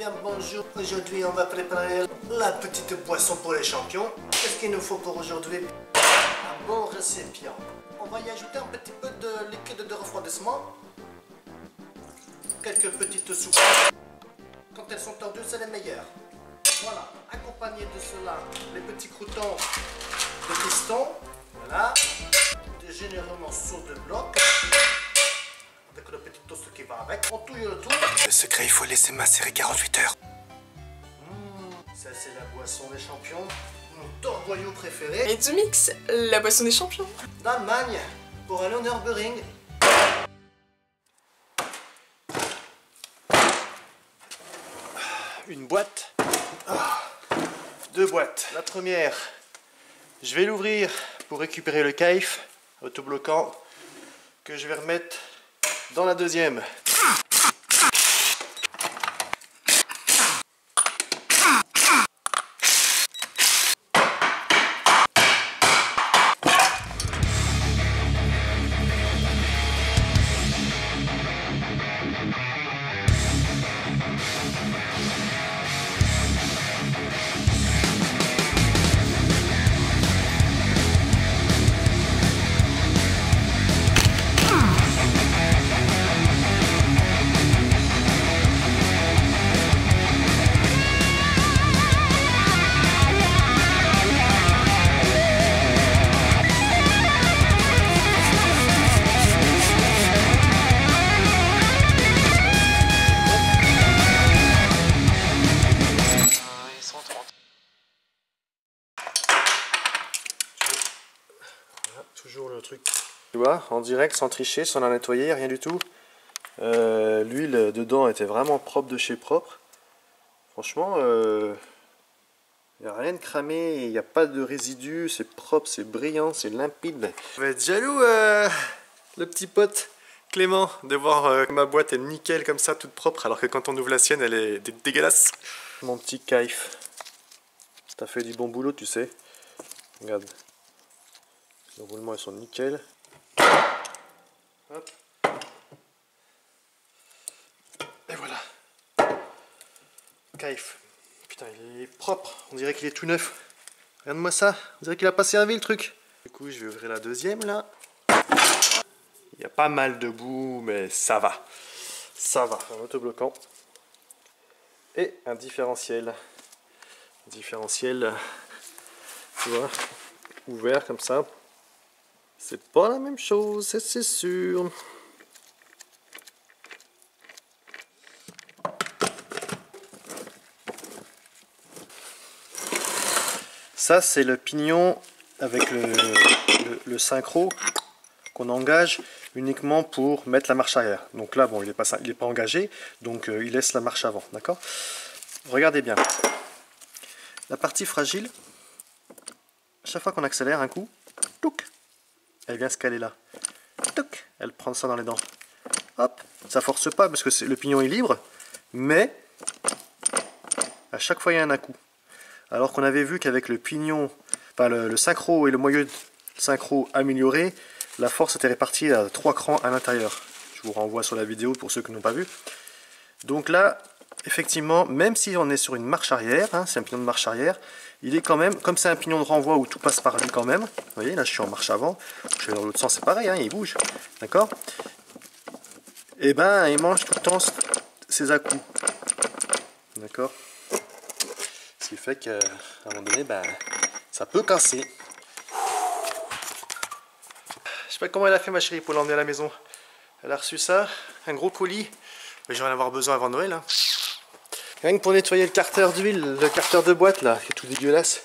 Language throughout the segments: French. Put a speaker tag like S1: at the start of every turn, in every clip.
S1: bien bonjour. Aujourd'hui on va préparer la petite boisson pour les champions. Qu'est-ce qu'il nous faut pour aujourd'hui? Un bon récipient. On va y ajouter un petit peu de liquide de refroidissement. Quelques petites soupes. Quand elles sont tendues, c'est les meilleures. Voilà, accompagné de cela, les petits croûtons de piston. Voilà, généralement sur de blocs. Avec le petit toast qui va avec. On touille le tout.
S2: Le secret, il faut laisser macérer 48 heures.
S1: Ça, c'est la boisson des champions. Mon top boyau préféré.
S3: Et du mix, la boisson des champions.
S1: D'Allemagne, pour aller en Nürburgring.
S2: Une boîte. Deux boîtes. La première, je vais l'ouvrir pour récupérer le caïf autobloquant que je vais remettre dans la deuxième. Toujours le truc. Tu vois, en direct, sans tricher, sans la nettoyer, rien du tout. L'huile dedans était vraiment propre de chez propre. Franchement, il n'y a rien de cramé, il n'y a pas de résidus, c'est propre, c'est brillant, c'est limpide. On va être jaloux, le petit pote Clément, de voir que ma boîte est nickel comme ça, toute propre, alors que quand on ouvre la sienne, elle est dégueulasse. Mon petit caïf. T'as fait du bon boulot, tu sais. Regarde. Les roulements ils sont nickel. Hop. Et voilà. Caïf. Putain, il est propre. On dirait qu'il est tout neuf. Regarde-moi ça. On dirait qu'il a pas servi le truc. Du coup, je vais ouvrir la deuxième là. Il y a pas mal de boue, mais ça va. Ça va. Un autobloquant. Et un différentiel. Différentiel, tu vois, ouvert comme ça. C'est pas la même chose, c'est sûr. Ça, c'est le pignon avec le synchro qu'on engage uniquement pour mettre la marche arrière. Donc là, bon, il est pas engagé, donc il laisse la marche avant, d'accord? Regardez bien. La partie fragile, chaque fois qu'on accélère un coup, touc, elle vient se caler là. Touc, elle prend ça dans les dents. Hop, ça force pas parce que le pignon est libre, mais à chaque fois il y a un à-coup. Alors qu'on avait vu qu'avec le pignon, enfin le synchro et le moyeu synchro amélioré, la force était répartie à 3 crans à l'intérieur. Je vous renvoie sur la vidéo pour ceux qui n'ont pas vu. Donc là, effectivement, même si on est sur une marche arrière, hein, c'est un pignon de marche arrière, il est quand même, comme c'est un pignon de renvoi où tout passe par lui quand même, vous voyez, là je suis en marche avant, je vais dans l'autre sens, c'est pareil, hein, il bouge, d'accord? Et ben, il mange tout le temps ses à-coups, d'accord? Ce qui fait qu'à un moment donné, ben, ça peut casser. Je sais pas comment elle a fait ma chérie pour l'emmener à la maison. Elle a reçu ça, un gros colis, mais je vais en avoir besoin avant Noël, hein. Rien que pour nettoyer le carter d'huile, le carter de boîte là, qui est tout dégueulasse.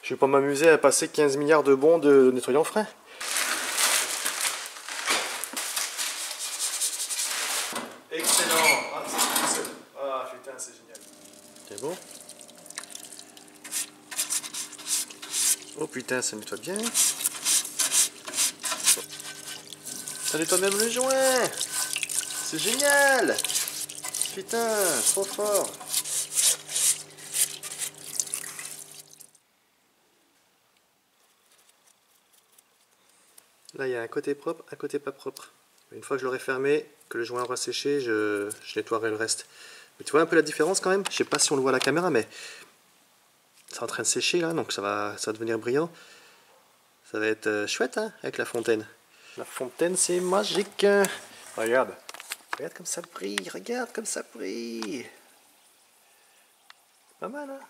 S2: Je vais pas m'amuser à passer 15 milliards de bons de nettoyant frais. Excellent. Ah putain, c'est génial. C'est bon. Oh putain, ça nettoie bien. Ça nettoie même le joint. C'est génial. Putain, trop fort. Là, il y a un côté propre, un côté pas propre. Une fois que je l'aurai fermé, que le joint aura séché, je nettoierai le reste. Mais tu vois un peu la différence quand même? Je sais pas si on le voit à la caméra, mais c'est en train de sécher là, donc ça va devenir brillant. Ça va être chouette hein, avec la fontaine. La fontaine c'est magique. Regarde. Regarde comme ça brille, regarde comme ça brille. Pas mal hein?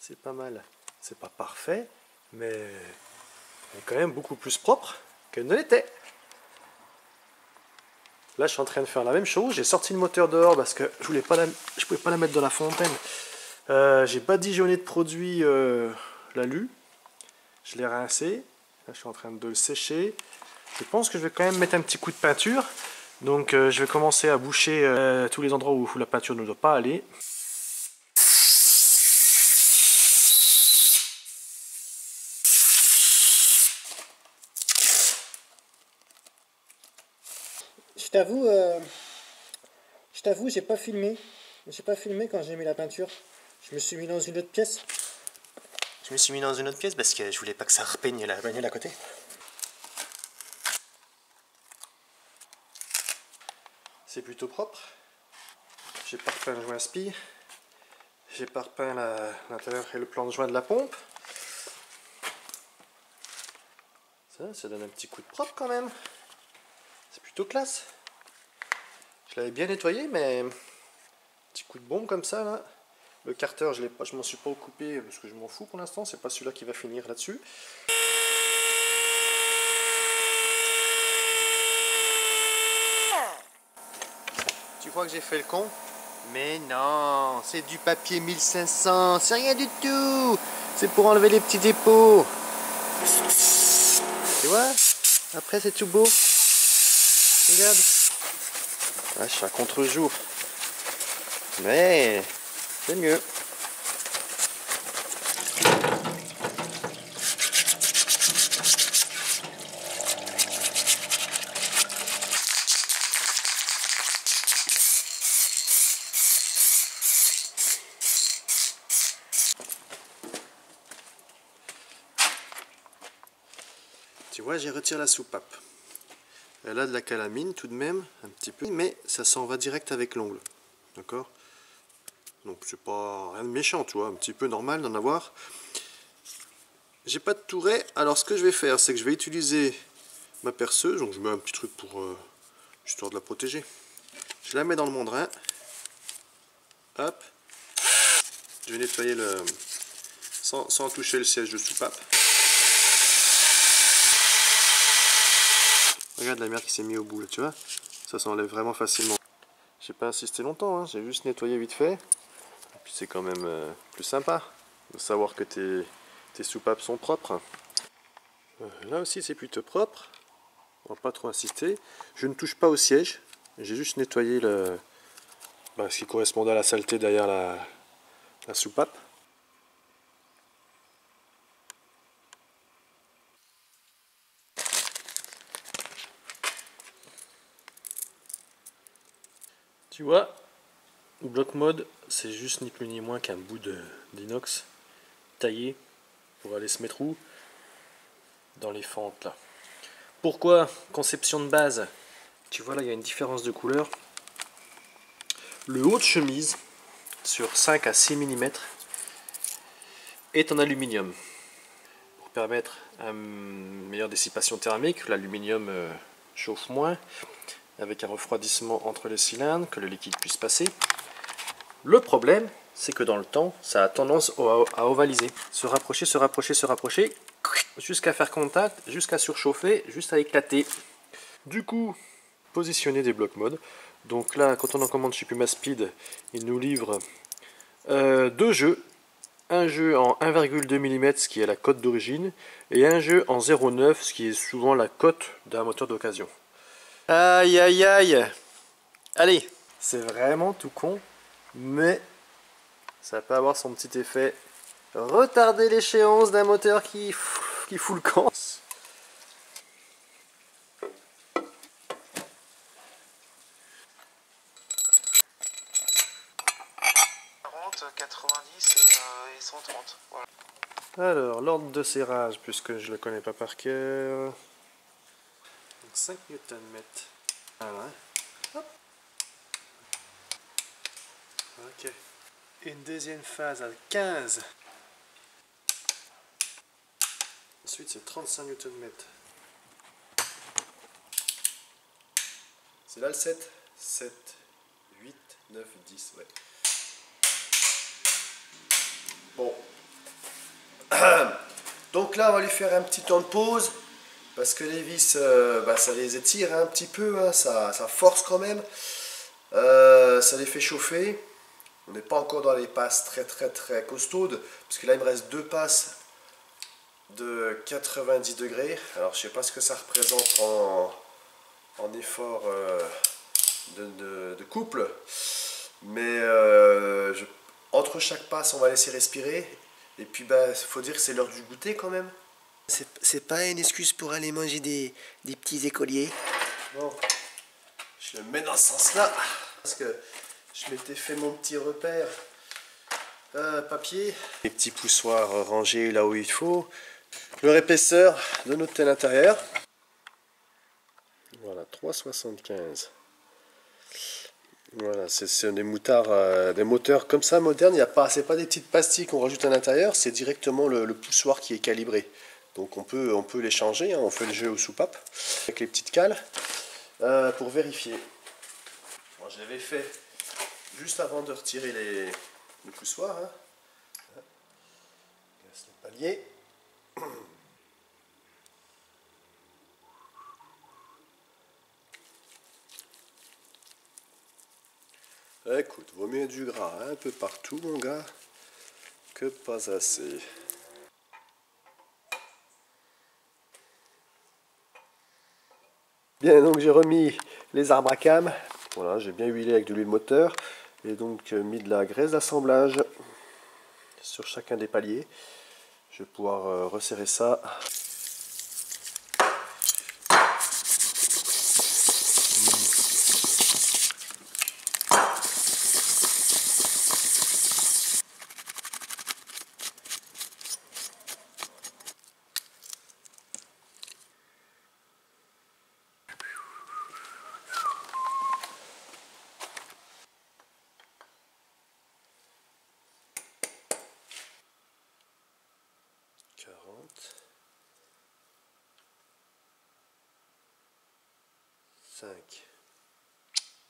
S2: C'est pas mal. C'est pas parfait, mais elle est quand même beaucoup plus propre qu'elle ne l'était. Là je suis en train de faire la même chose, j'ai sorti le moteur dehors parce que je pouvais pas la mettre dans la fontaine. J'ai badigeonné de produit l'alu. Je l'ai rincé. Là je suis en train de le sécher. Je pense que je vais quand même mettre un petit coup de peinture. Donc je vais commencer à boucher tous les endroits où la peinture ne doit pas aller.
S1: Je t'avoue, j'ai pas filmé. J'ai pas filmé quand j'ai mis la peinture. Je me suis mis dans une autre pièce. Je me suis mis dans une autre pièce parce que je voulais pas que ça repeigne la bagnole à côté.
S2: C'est plutôt propre. J'ai pas repeint le joint spi. J'ai pas repeint l'intérieur et le plan de joint de la pompe. Ça donne un petit coup de propre quand même. C'est plutôt classe. Je l'avais bien nettoyé, mais petit coup de bombe comme ça là. Le carter, je m'en suis pas occupé parce que je m'en fous pour l'instant. C'est pas celui-là qui va finir là-dessus. Tu crois que j'ai fait le con? Mais non, c'est du papier 1500, c'est rien du tout. C'est pour enlever les petits dépôts. Tu vois? Après c'est tout beau. Regarde. Ah, je suis à contre-jour. Mais c'est mieux. Tu vois, j'ai retiré la soupape. Elle a de la calamine tout de même, un petit peu, mais ça s'en va direct avec l'ongle. D'accord? Donc c'est pas rien de méchant, tu vois, un petit peu normal d'en avoir. J'ai pas de touret, alors ce que je vais faire, c'est que je vais utiliser ma perceuse, donc je mets un petit truc pour histoire de la protéger. Je la mets dans le mandrin. Hop. Je vais nettoyer sans toucher le siège de soupape. Regarde la merde qui s'est mise au bout là, tu vois. Ça s'enlève vraiment facilement. J'ai pas insisté longtemps, hein. J'ai juste nettoyé vite fait. Et puis c'est quand même plus sympa de savoir que tes soupapes sont propres. Là aussi c'est plutôt propre. On va pas trop insister. Je ne touche pas au siège. J'ai juste nettoyé ce qui correspondait à la saleté derrière la soupape. Tu vois, bloc mode, c'est juste ni plus ni moins qu'un bout d'inox taillé pour aller se mettre où? Dans les fentes là. Pourquoi? Conception de base. Tu vois là, il y a une différence de couleur. Le haut de chemise sur 5 à 6 mm est en aluminium. Pour permettre une meilleure dissipation thermique, l'aluminium chauffe moins, avec un refroidissement entre les cylindres, que le liquide puisse passer. Le problème, c'est que dans le temps, ça a tendance à ovaliser. Se rapprocher, se rapprocher, se rapprocher, jusqu'à faire contact, jusqu'à surchauffer, jusqu'à éclater. Du coup, positionner des blocs mode. Donc là, quand on en commande chez Puma Speed, ils nous livrent deux jeux. Un jeu en 1,2 mm, ce qui est la cote d'origine, et un jeu en 0,9, ce qui est souvent la cote d'un moteur d'occasion. Aïe aïe aïe. Allez, c'est vraiment tout con, mais ça peut avoir son petit effet. Retarder l'échéance d'un moteur qui fout le camp.
S1: 90 et 130. Voilà.
S2: Alors, l'ordre de serrage, puisque je ne le connais pas par cœur. 5 Nm. Voilà. Hop. Ok. Et une deuxième phase à 15. Ensuite, c'est 35 Nm.
S4: C'est là le 7. 7, 8, 9, 10, ouais. Bon. Donc là, on va lui faire un petit temps de pause. Parce que les vis, ça les étire un petit peu. Hein, ça force quand même. Ça les fait chauffer. On n'est pas encore dans les passes très costaudes. Parce que là, il me reste 2 passes de 90 degrés. Alors, je sais pas ce que ça représente en effort de couple. Mais entre chaque passe, on va laisser respirer. Et puis, faut dire que c'est l'heure du goûter quand même.
S5: C'est pas une excuse pour aller manger des petits écoliers.
S4: Bon, je le mets dans ce sens-là. Parce que je m'étais fait mon petit repère papier. Les petits poussoirs rangés là où il faut. Leur épaisseur de notre tel intérieur. Voilà, 3,75. Voilà, c'est des moutards, des moteurs comme ça modernes. C'est pas des petites pastilles qu'on rajoute à l'intérieur, c'est directement le poussoir qui est calibré. Donc on peut les changer, hein, on fait le jeu aux soupapes avec les petites cales pour vérifier. Bon, je l'avais fait juste avant de retirer le poussoir. Hein. Laisse le palier. Écoute, vaut mieux du gras un peu partout, mon gars, que pas assez. Bien, donc j'ai remis les arbres à cam. Voilà, j'ai bien huilé avec de l'huile moteur. Et donc mis de la graisse d'assemblage sur chacun des paliers. Je vais pouvoir resserrer ça.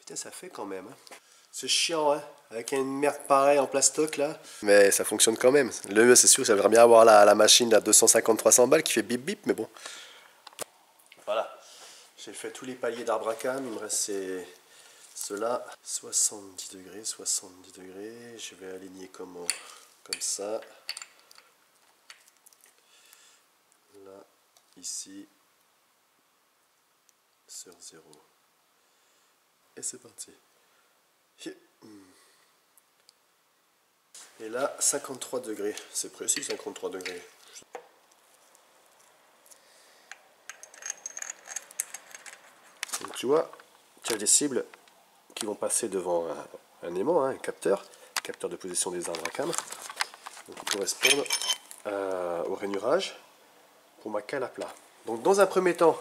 S4: Putain, ça fait quand même. Hein. C'est chiant, hein, avec une merde pareille en plastoc là. Mais ça fonctionne quand même. Le mieux, c'est sûr, j'aimerais bien avoir la machine à 250-300 balles qui fait bip bip, mais bon. Voilà. J'ai fait tous les paliers d'arbre à cam. Il me reste ceux-là. 70 degrés, 70 degrés. Je vais aligner comme ça. Là, ici. Sur 0. Et c'est parti. Et là, 53 degrés. C'est précis, 53 degrés. Donc tu vois, tu as des cibles qui vont passer devant un aimant, hein, un capteur de position des arbres à cam. Donc qui correspondent au rainurage pour ma cale à plat. Donc dans un premier temps,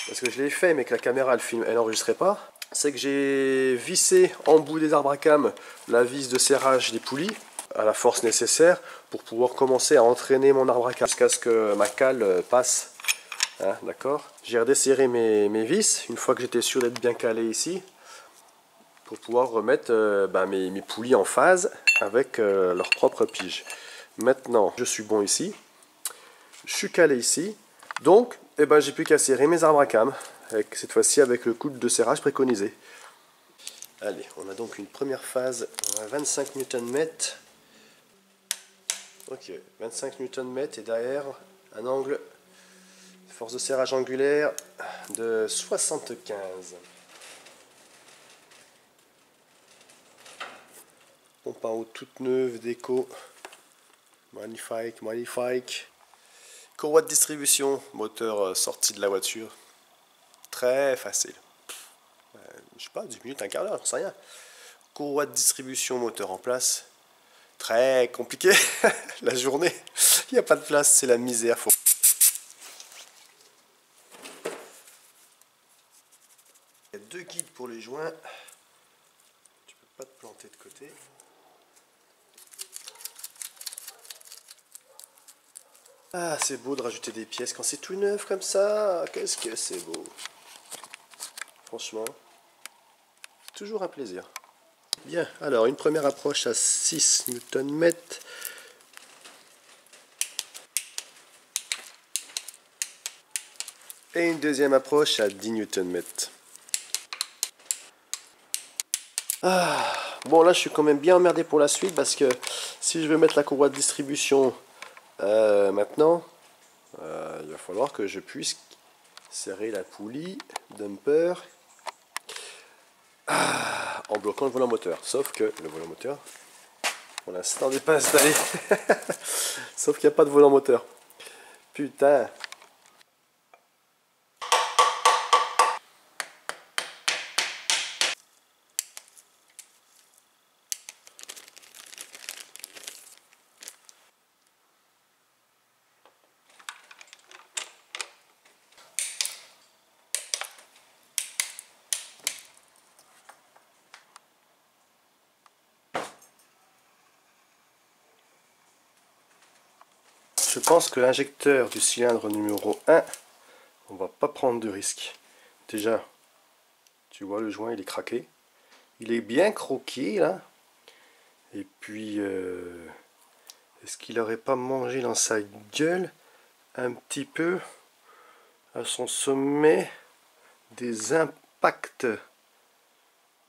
S4: parce que je l'ai fait mais que la caméra elle n'enregistrait pas, c'est que j'ai vissé en bout des arbres à cam la vis de serrage des poulies à la force nécessaire pour pouvoir commencer à entraîner mon arbre à cam jusqu'à ce que ma cale passe. Hein, d'accord. J'ai redesserré mes vis une fois que j'étais sûr d'être bien calé ici pour pouvoir remettre mes poulies en phase avec leur propre pige. Maintenant, je suis bon ici. Je suis calé ici. Donc, j'ai plus qu'à serrer mes arbres à cam. Cette fois-ci avec le coude de serrage préconisé. Allez, on a donc une première phase à 25 Nm. Ok, 25 Nm et derrière un angle de force de serrage angulaire de 75. Pompe en haut toute neuve, déco. Magnifique, magnifique. Courroie de distribution, moteur sorti de la voiture. Très facile. Je sais pas, 10 minutes, un quart d'heure, j'en sais rien. Courroie de distribution, moteur en place. Très compliqué. La journée, il n'y a pas de place, c'est la misère. Il y a deux guides pour les joints. Tu peux Pas de planter de côté. Ah, c'est beau de rajouter des pièces quand c'est tout neuf comme ça. Qu'est-ce que c'est beau. Franchement, toujours un plaisir. Bien, alors une première approche à 6 Nm. Et une deuxième approche à 10 Nm. Ah, bon là je suis quand même bien emmerdé pour la suite parce que si je veux mettre la courroie de distribution maintenant, il va falloir que je puisse serrer la poulie dumper en bloquant le volant moteur. Sauf que le volant moteur, pour l'instant, n'est pas installé. Sauf qu'il n'y a pas de volant moteur. Putain. Je pense que l'injecteur du cylindre numéro 1, on va pas prendre de risque. Déjà, tu vois le joint il est craqué. Il est bien croqué là. Et puis, est-ce qu'il n'aurait pas mangé dans sa gueule un petit peu à son sommet des impacts?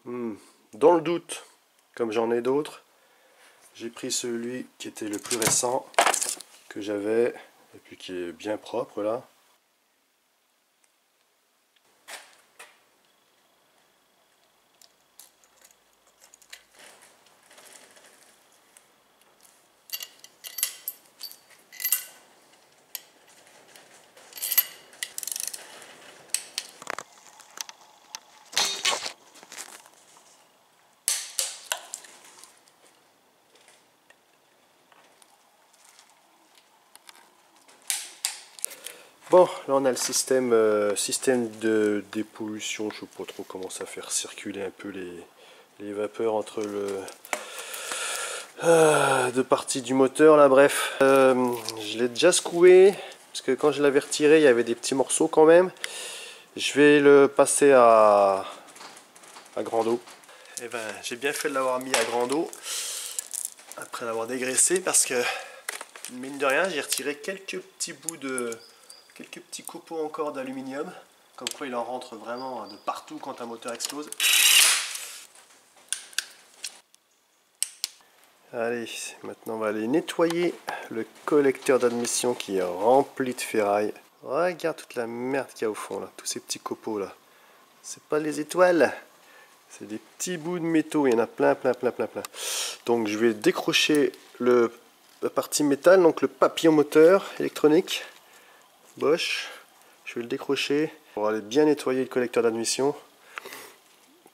S4: Dans le doute, comme j'en ai d'autres, j'ai pris celui qui était le plus récent que j'avais et puis qui est bien propre là. Bon, là on a le système de dépollution. Je sais pas trop comment ça faire circuler un peu les vapeurs entre deux parties du moteur là. Bref, je l'ai déjà secoué parce que quand je l'avais retiré il y avait des petits morceaux quand même. Je vais le passer à grande eau. Et ben j'ai bien fait de l'avoir mis à grande eau après l'avoir dégraissé parce que mine de rien j'ai retiré quelques petits copeaux encore d'aluminium, comme quoi il en rentre vraiment de partout quand un moteur explose. Allez, maintenant on va aller nettoyer le collecteur d'admission qui est rempli de ferraille. Regarde toute la merde qu'il y a au fond là, tous ces petits copeaux là. C'est pas les étoiles, c'est des petits bouts de métaux, il y en a plein. Donc je vais décrocher la partie métal, donc le papillon moteur électronique. Bosch, je vais le décrocher pour aller bien nettoyer le collecteur d'admission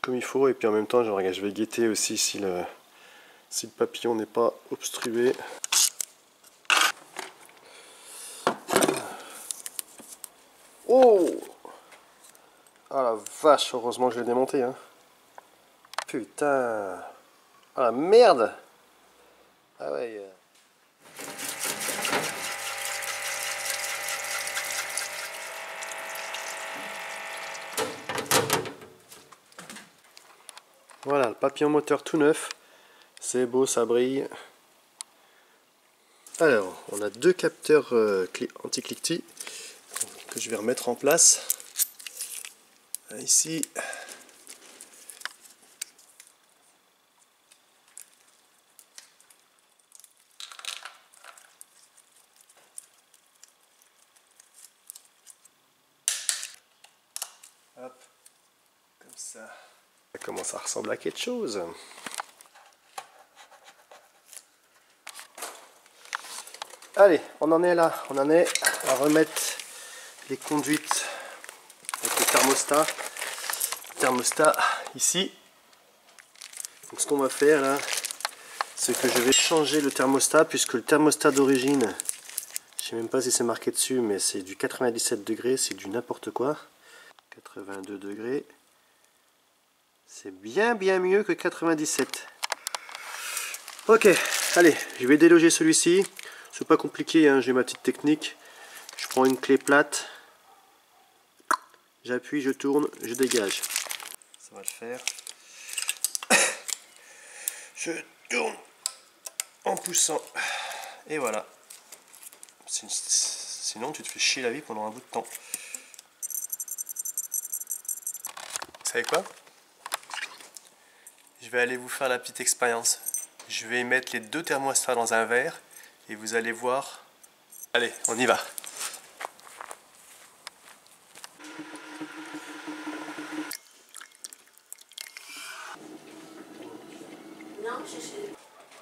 S4: comme il faut, et puis en même temps je vais guetter aussi si le papillon n'est pas obstrué. Oh, ah la vache, heureusement que je l'ai démonté hein. Putain, ah la merde. Ah ouais. Voilà, le papillon moteur tout neuf. C'est beau, ça brille. Alors, on a deux capteurs anti-cliquetis que je vais remettre en place. Ici. Hop, comme ça. Ça commence à ressembler à quelque chose. Allez, on en est là. On en est à remettre les conduites avec le thermostat ici. Donc ce qu'on va faire là, c'est que je vais changer le thermostat, puisque le thermostat d'origine, je sais même pas si c'est marqué dessus, mais c'est du 97 degrés, c'est du n'importe quoi. 82 degrés.
S2: C'est bien mieux que 97. Ok, allez, je vais déloger celui-ci. C'est pas compliqué, hein, j'ai ma petite technique. Je prends une clé plate. J'appuie, je tourne, je dégage. Ça va le faire. Je tourne en poussant. Et voilà. Sinon, tu te fais chier la vie pendant un bout de temps. Vous savez quoi? Je vais aller vous faire la petite expérience. Je vais mettre les deux thermostats dans un verre et vous allez voir. Allez, on y va.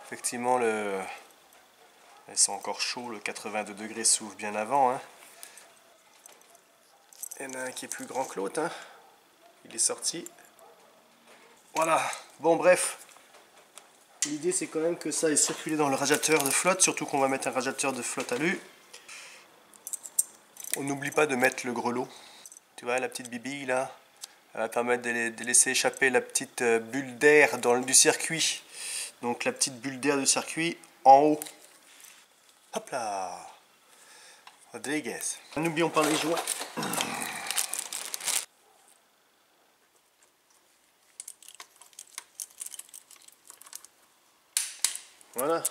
S2: Effectivement, elles sont encore chauds, le 82 degrés s'ouvre bien avant. Hein. Il y en a un qui est plus grand que l'autre. Hein. Il est sorti. Voilà. Bon, bref. L'idée, c'est quand même que ça ait circulé dans le radiateur de flotte, surtout qu'on va mettre un radiateur de flotte alu. On n'oublie pas de mettre le grelot. Tu vois, la petite bibille là, elle va permettre de laisser échapper la petite bulle d'air du circuit. Donc la petite bulle d'air du circuit en haut. Hop là. Rodriguez. N'oublions pas les joints. Voilà.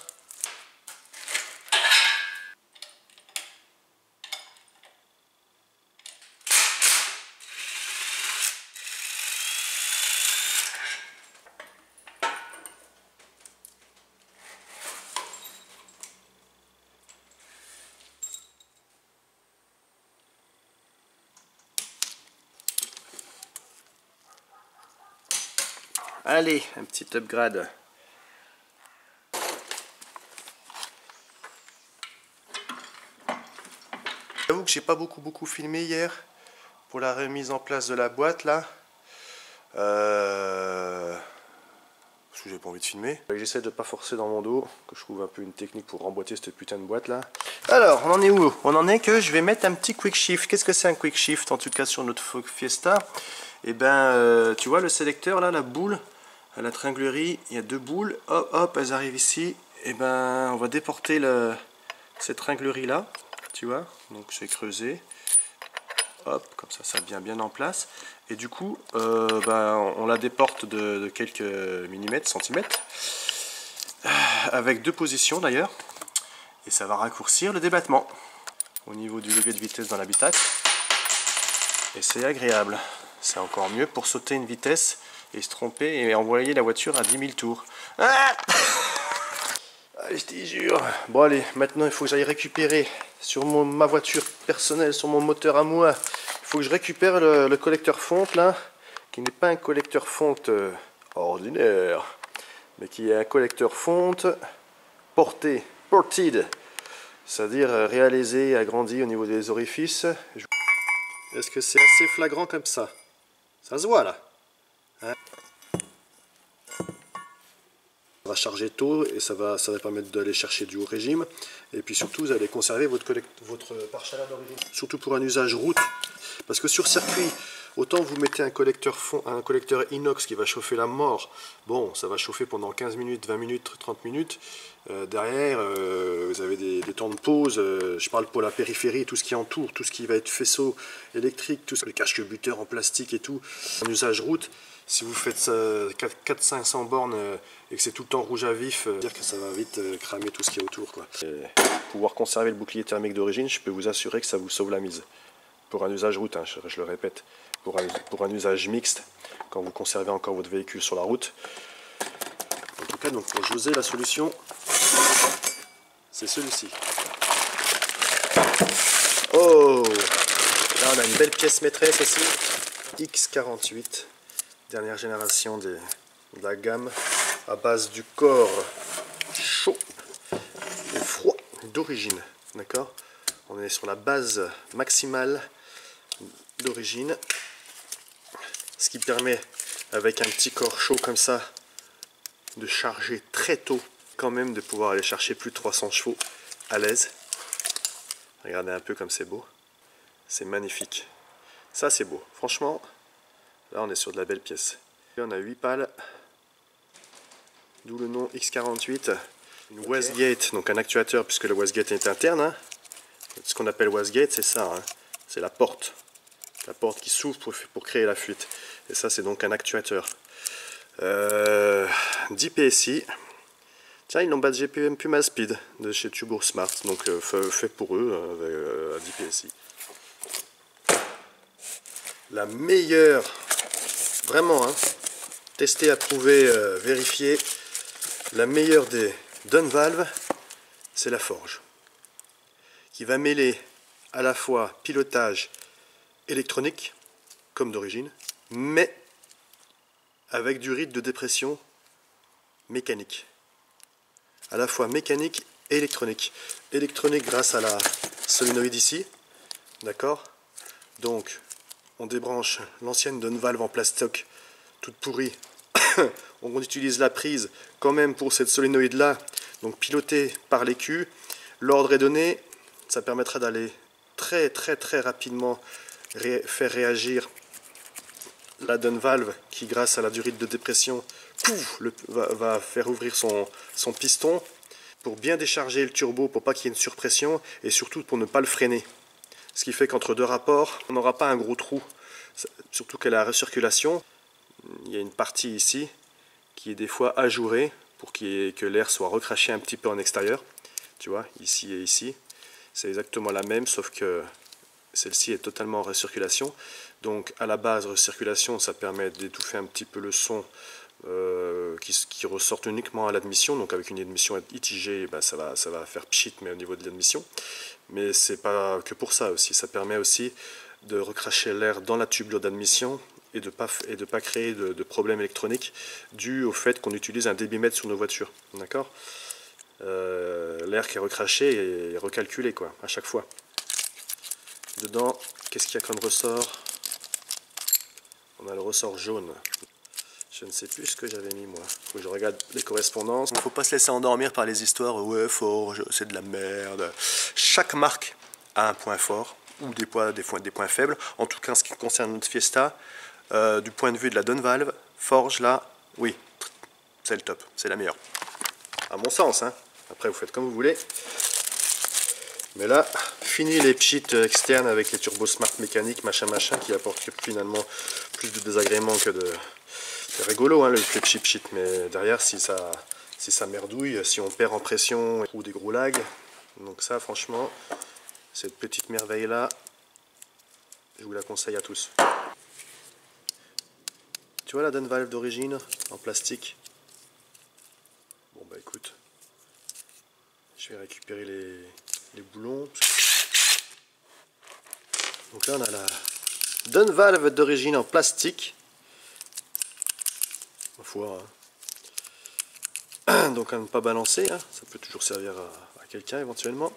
S2: Allez, un petit upgrade. J'avoue que j'ai pas beaucoup filmé hier pour la remise en place de la boîte là. Parce que j'ai pas envie de filmer. J'essaie de pas forcer dans mon dos, que je trouve un peu une technique pour remboîter cette putain de boîte là. Alors, on en est où? On en est que je vais mettre un petit quick shift. Qu'est-ce que c'est un quick shift en tout cas sur notre Fiesta? Et ben, tu vois le sélecteur là, la boule, à la tringlerie, il y a deux boules. Hop, hop, elles arrivent ici. Et ben, on va déporter cette tringlerie là. Tu vois, donc c'est creusé, hop, comme ça vient bien en place, et du coup on la déporte de quelques millimètres, centimètres, avec deux positions d'ailleurs, et ça va raccourcir le débattement au niveau du levier de vitesse dans l'habitacle, et c'est agréable, c'est encore mieux pour sauter une vitesse et se tromper et envoyer la voiture à 10 000 tours. Ah allez, je te jure. Bon allez, maintenant il faut que j'aille récupérer sur ma voiture personnelle, sur mon moteur à moi. Il faut que je récupère le collecteur fonte là, qui n'est pas un collecteur fonte ordinaire, mais qui est un collecteur fonte ported, c'est-à-dire réalisé, agrandi au niveau des orifices. Est-ce que c'est assez flagrant comme ça? Ça se voit là, hein? Ça va charger tôt et ça va permettre d'aller chercher du haut régime, et puis surtout vous allez conserver votre pare-chaleur d'origine, surtout pour un usage route, parce que sur circuit autant vous mettez un collecteur inox qui va chauffer la mort, bon ça va chauffer pendant 15 minutes, 20 minutes, 30 minutes, derrière vous avez des temps de pause, je parle pour la périphérie, tout ce qui entoure, tout ce qui va être faisceau électrique, tout le cache-buteur en plastique et tout, en usage route. Si vous faites 400-500 bornes et que c'est tout le temps rouge à vif, dire que ça va vite cramer tout ce qui est autour, quoi. Et pouvoir conserver le bouclier thermique d'origine, je peux vous assurer que ça vous sauve la mise. Pour un usage route, hein, je le répète, pour un usage mixte, quand vous conservez encore votre véhicule sur la route. En tout cas, donc pour José, la solution, c'est celui-ci. Oh, là on a une belle pièce maîtresse aussi, X48. Dernière génération de la gamme à base du corps chaud et froid d'origine, d'accord? On est sur la base maximale d'origine, ce qui permet avec un petit corps chaud comme ça de charger très tôt, quand même de pouvoir aller chercher plus de 300 chevaux à l'aise. Regardez un peu comme c'est beau, c'est magnifique, ça c'est beau, franchement. Là, on est sur de la belle pièce.
S4: Là, on a 8 pales, d'où le nom X48. Une wastegate, donc un actuateur puisque le wastegate est interne. Hein. Ce qu'on appelle wastegate, c'est ça, hein. C'est la porte qui s'ouvre pour créer la fuite. Et ça, c'est donc un actuateur. 10 PSI. Tiens, ils l'ont badgé Puma Speed de chez Turbo Smart, donc fait pour eux à 10 PSI. La meilleure, vraiment, hein, testé, approuvé, vérifié, la meilleure des Dunvalve, c'est la forge, qui va mêler à la fois pilotage électronique, comme d'origine, mais avec du rythme de dépression mécanique. À la fois mécanique et électronique. Électronique grâce à la solénoïde ici, d'accord? Donc, on débranche l'ancienne Dunvalve en plastoc, toute pourrie. On utilise la prise quand même pour cette solénoïde là, donc pilotée par l'écu. L'ordre est donné, ça permettra d'aller très rapidement faire réagir la Dunvalve qui, grâce à la durite de dépression, va faire ouvrir son piston pour bien décharger le turbo, pour pas qu'il y ait une surpression et surtout pour ne pas le freiner. Ce qui fait qu'entre deux rapports, on n'aura pas un gros trou, surtout qu'à la recirculation, il y a une partie ici qui est des fois ajourée pour que l'air soit recraché un petit peu en extérieur. Tu vois, ici et ici, c'est exactement la même, sauf que celle-ci est totalement en recirculation. Donc à la base, recirculation, ça permet d'étouffer un petit peu le son qui ressort uniquement à l'admission. Donc avec une admission ITG, ben, ça va faire pchit, mais au niveau de l'admission. Mais c'est pas que pour ça aussi. Ça permet aussi de recracher l'air dans la tubulure d'admission et de pas créer de problèmes électroniques dû au fait qu'on utilise un débitmètre sur nos voitures. D'accord ? L'air qui est recraché est recalculé quoi, à chaque fois. Dedans, qu'est-ce qu'il y a comme ressort? On a le ressort jaune. Je ne sais plus ce que j'avais mis moi. Faut que je regarde les correspondances. Il ne faut pas se laisser endormir par les histoires. Ouais, Forge, c'est de la merde. Chaque marque a un point fort ou des points faibles. En tout cas, en ce qui concerne notre Fiesta, du point de vue de la Dunvalve, Forge là, oui, c'est le top, c'est la meilleure. À mon sens, hein. Après vous faites comme vous voulez. Mais là, fini les pchits externes avec les Turbo Smart mécaniques, machin, qui apportent finalement plus de désagréments que de... C'est rigolo, hein, le pchit, mais derrière, si ça merdouille, si on perd en pression ou des gros lags, donc ça, franchement, cette petite merveille-là, je vous la conseille à tous. Tu vois la Dunvalve d'origine, en plastique? Bon bah écoute, je vais récupérer les boulons. Donc là on a la Dunvalve d'origine en plastique. Ma foi, hein. Donc à ne pas balancer, hein. Ça peut toujours servir à quelqu'un éventuellement.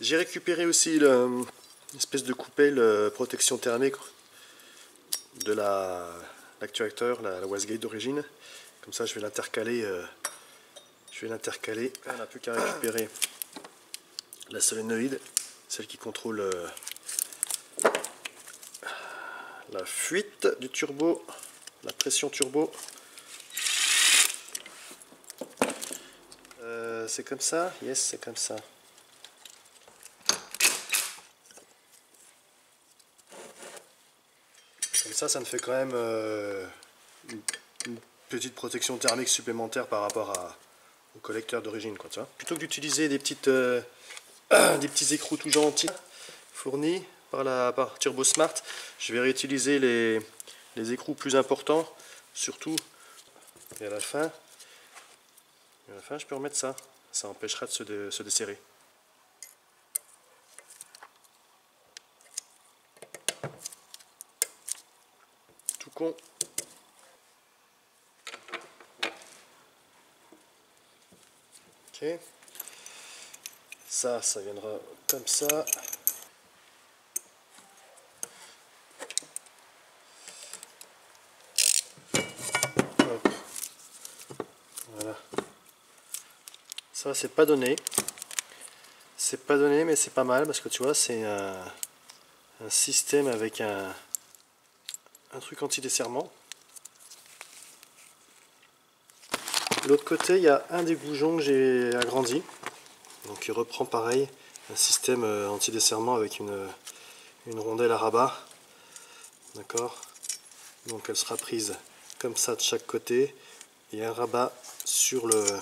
S4: J'ai récupéré aussi une espèce de coupelle protection thermique de l'actuateur, la wastegate d'origine. Comme ça je vais l'intercaler. On n'a plus qu'à récupérer la solénoïde, celle qui contrôle la fuite du turbo, la pression turbo. C'est comme ça? Yes, c'est comme ça. Comme ça ne fait quand même une petite protection thermique supplémentaire par rapport au collecteur d'origine, quoi, tu vois. Plutôt que d'utiliser des petits écrous tout gentils fournis par Turbo Smart, je vais réutiliser les écrous plus importants, surtout. Et à la fin, je peux remettre ça. Ça empêchera de se desserrer. Tout con. Ok. Ça viendra comme ça. Hop. Voilà. Ça c'est pas donné. C'est pas donné mais c'est pas mal parce que tu vois c'est un système avec un truc anti-desserrement.
S2: l'autre côté, il y a un des goujons que j'ai agrandi. Donc il reprend pareil un système anti-desserrement avec une rondelle à rabat. D'accord? Donc elle sera prise comme ça de chaque côté. Et un rabat sur le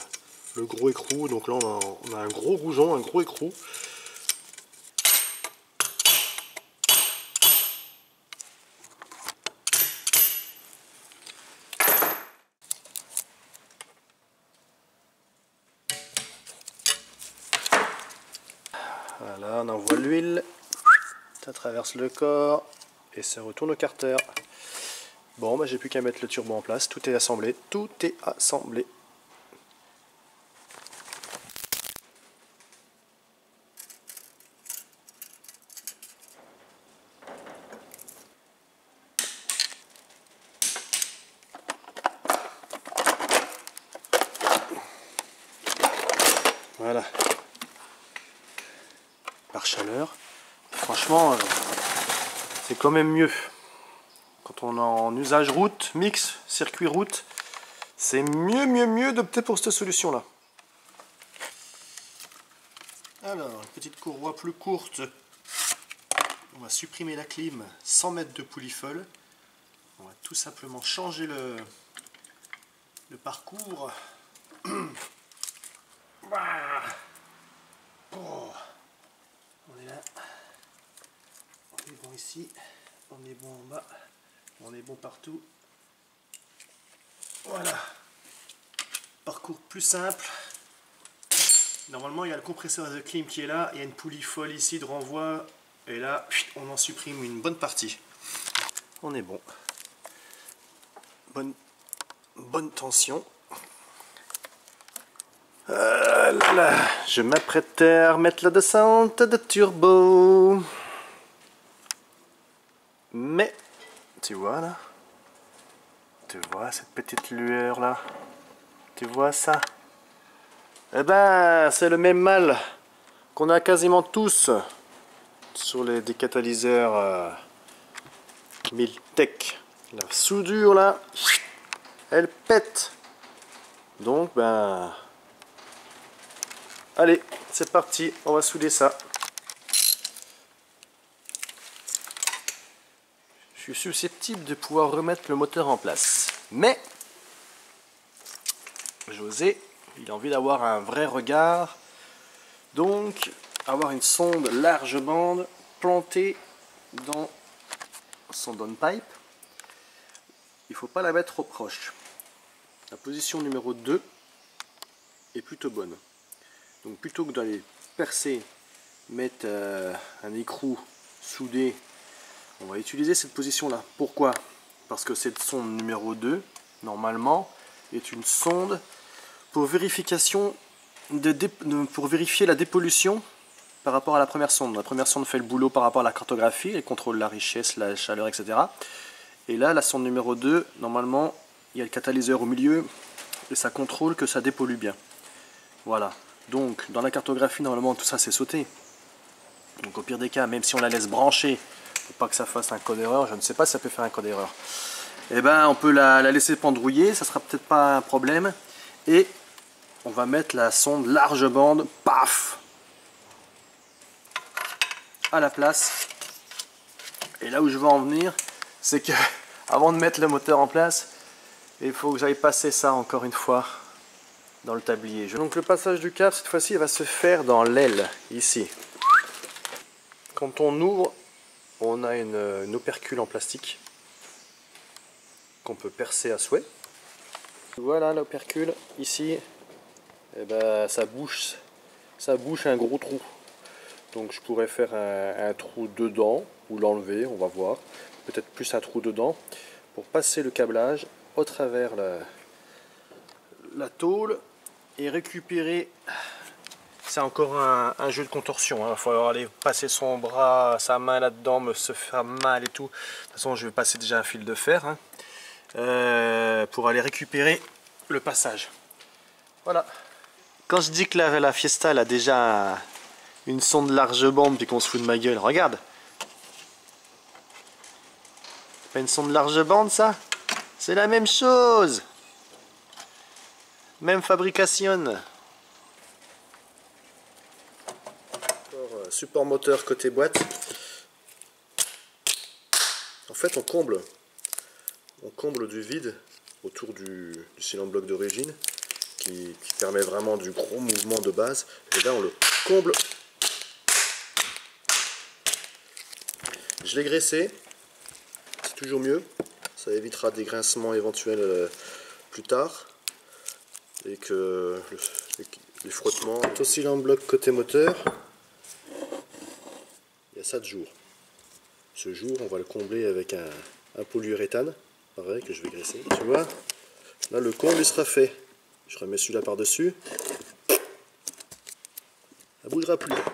S2: gros écrou. Donc là on a un gros goujon, un gros écrou. Voilà, on envoie l'huile, ça traverse le corps et ça retourne au carter. Bon, bah, j'ai plus qu'à mettre le turbo en place, tout est assemblé, tout est assemblé. Voilà. Par chaleur. Franchement, c'est quand même mieux. Quand on est en usage route, mix, circuit route, c'est mieux d'opter pour cette solution-là. Alors, une petite courroie plus courte. On va supprimer la clim sans mettre de poulie folle. On va tout simplement changer le parcours. Oh. On est là, on est bon ici, on est bon en bas, on est bon partout. Voilà, parcours plus simple. Normalement il y a le compresseur de clim qui est là, il y a une poulie folle ici de renvoi, et là on en supprime une bonne partie. On est bon, bonne tension. Là, je m'apprête à remettre la descente de turbo. Mais, tu vois là, tu vois cette petite lueur là, tu vois ça? Eh ben, c'est le même mal qu'on a quasiment tous sur les décatalyseurs Miltech. La soudure là, elle pète. Donc, ben... Allez, c'est parti, on va souder ça. Je suis susceptible de pouvoir remettre le moteur en place. Mais, José, il a envie d'avoir un vrai regard. Donc, avoir une sonde large bande plantée dans son downpipe. Il ne faut pas la mettre trop proche. La position numéro 2 est plutôt bonne. Donc plutôt que d'aller percer, mettre un écrou soudé, on va utiliser cette position là. Pourquoi? Parce que cette sonde numéro 2, normalement, est une sonde pour vérification pour vérifier la dépollution par rapport à la première sonde. La première sonde fait le boulot par rapport à la cartographie, elle contrôle la richesse, la chaleur, etc. Et là, la sonde numéro 2, normalement, il y a le catalyseur au milieu et ça contrôle que ça dépollue bien. Voilà. Donc, dans la cartographie, normalement, tout ça c'est sauté. Donc, au pire des cas, même si on la laisse brancher, pour pas que ça fasse un code erreur, je ne sais pas si ça peut faire un code erreur. Eh ben, on peut la laisser pendrouiller, ça sera peut-être pas un problème. Et on va mettre la sonde large bande, paf, à la place. Et là où je veux en venir, c'est que avant de mettre le moteur en place, il faut que j'aille passer ça encore une fois dans le tablier. Donc le passage du câble, cette fois-ci, il va se faire dans l'aile, ici. Quand on ouvre, on a une opercule en plastique qu'on peut percer à souhait. Voilà l'opercule, ici, et ben, ça bouche un gros trou. Donc je pourrais faire un trou dedans, ou l'enlever, on va voir. Peut-être plus un trou dedans, pour passer le câblage au travers la tôle et récupérer. C'est encore un jeu de contorsion, hein. Il va falloir aller passer son bras, sa main là-dedans, se faire mal et tout. De toute façon, je vais passer déjà un fil de fer, hein, pour aller récupérer le passage. Voilà. Quand je dis que la Fiesta elle a déjà une sonde large bande puis qu'on se fout de ma gueule, regarde. C'est pas une sonde large bande ça? C'est la même chose. Même fabrication.
S4: Support moteur côté boîte. En fait, on comble du vide autour du cylindre bloc d'origine qui permet vraiment du gros mouvement de base. Et là, on le comble. Je l'ai graissé. C'est toujours mieux. Ça évitera des grincements éventuels plus tard. Et que les frottements. C'est aussi en bloc côté moteur. Il y a ça de jour. Ce jour, on va le combler avec un polyuréthane, pareil, que je vais graisser. Tu vois, là le comble il sera fait. Je remets celui-là par-dessus. Ça ne bougera plus. Voilà,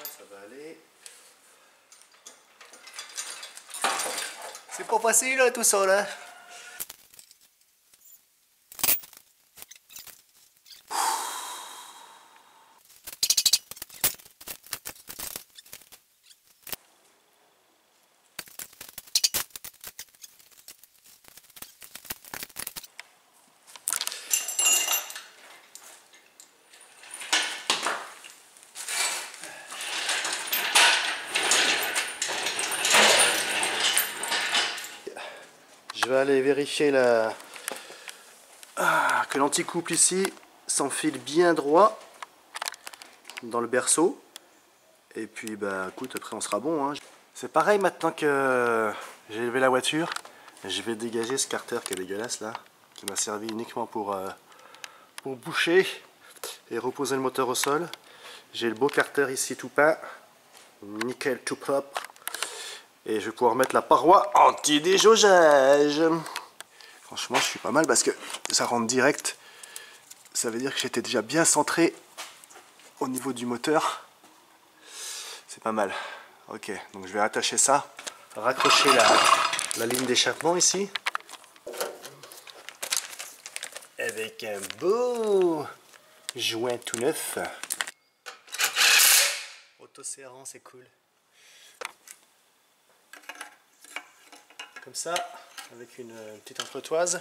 S4: ça va aller.
S5: C'est pas facile là, tout ça là.
S2: Je vais aller vérifier que l'anticouple ici s'enfile bien droit dans le berceau. Et puis bah écoute, après on sera bon, hein. C'est pareil, maintenant que j'ai élevé la voiture, je vais dégager ce carter qui est dégueulasse là, qui m'a servi uniquement pour boucher et reposer le moteur au sol. J'ai le beau carter ici tout peint, nickel tout propre. Et je vais pouvoir mettre la paroi anti-déjaugeage. Franchement, je suis pas mal parce que ça rentre direct. Ça veut dire que j'étais déjà bien centré au niveau du moteur. C'est pas mal. Ok, donc je vais attacher ça. Raccrocher la ligne d'échappement ici. Avec un beau joint tout neuf. Autoserrant, c'est cool. Comme ça, avec une petite entretoise.